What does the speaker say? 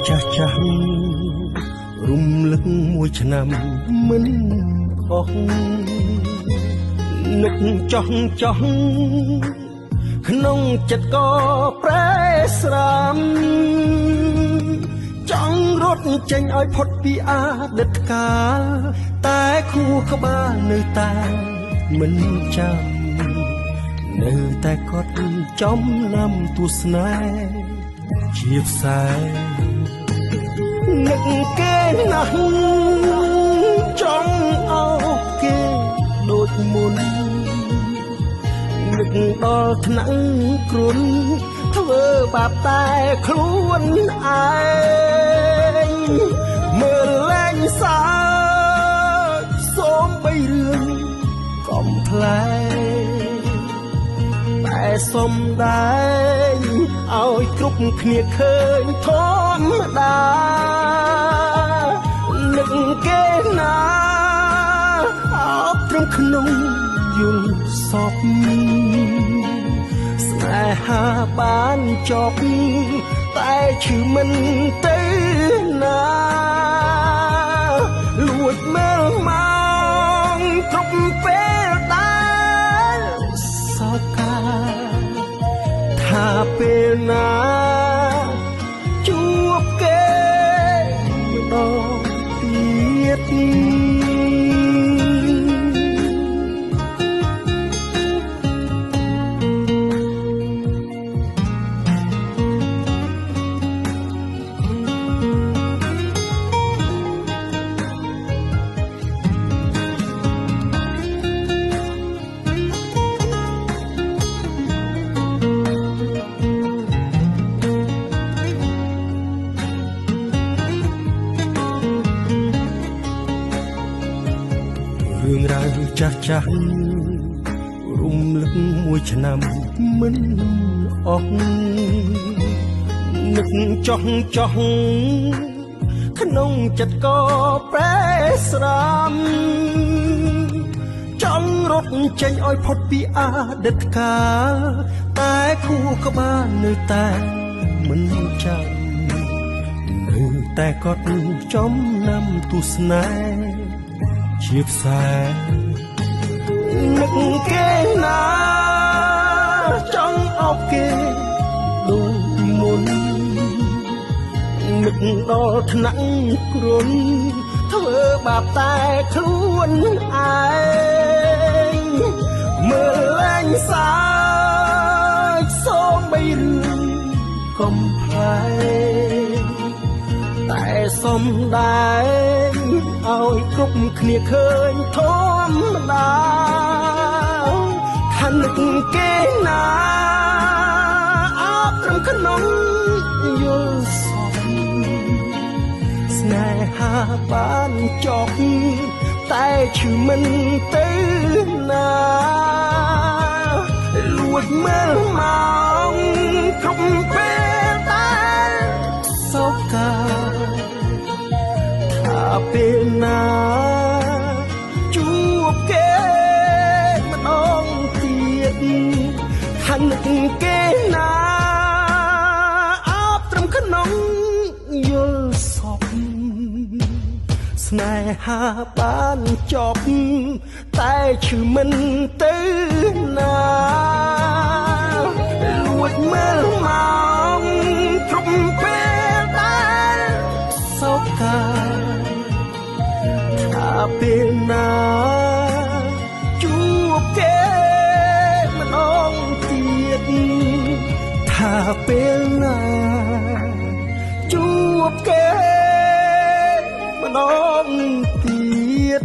ចាស់ចាស់រំលឹកមួយឆ្នាំមិនអស់នឹកចោះក្នុងចិត្តក៏ប្រែស្រាំចង់រត់ចេញឲ្យផុតពីអតីតកាលតែខួរក្បាលនៅតែមិនចាំនៅតែកត់ចំណាំទស្សនាជាផ្សែងនឹកគេណាស់ចង់អោបគេដូចមុននឹកដល់ថ្នាក់គ្រុនធ្វើបាបតែខ្លួនឯងមើលលែងសើចសូមបីរឿងកំប្លែងតែសុំដែរឲ្យគ្រប់គ្នាឃើញធម្មតានឹកគេណាអបត្រឹមក្នុងយល់សពស្នេហាបានចប់តែឈឺមិនទៅណាលួចមើលមកគ្រប់ពេលដែលសោកកាថាពេលណាជួបគេម្ដងទៀតរឿងរ៉ាវចាស់ចាស់រំលឹកមួយឆ្នាំមិនអស់នឹកចោះក្នុងចិត្តក៏ប្រែស្រាំចង់រត់ចេញឲ្យផុតពីអតីតកាលតែខួរក្បាលនៅតែមិនចាំនៅតែកត់ចំណាំទស្សនាជាផ្សែងនឹកគេណាចង់អោបគេដូចមុននឹកដល់ថ្នាក់គ្រុនធ្វើបាបតែខ្លួនឯងមើលលែងសើចសូមបីរឿងកំប្លែងតែសុំដែរឲ្យគ្រប់គ្នាឃើញធម្មតាថានឹកគេណាអបត្រឹមក្នុងយល់សពស្នេហាបានចប់តែឈឺមិនទៅណាលួចមើលមកគ្រប់ពេលដែលសោកកាថាពេលណាជួបគេម្ដងទៀតថានឹកគេណាអបត្រឹមក្នុងយល់សពស្នេហាបានចប់តែឈឺមិនទៅណាលួចមើលមកគ្រប់ពេលដែលសោកកាថាពេលណាជួបគេម្ដងទៀតថាពេលណាជួបគេម្ដងទៀត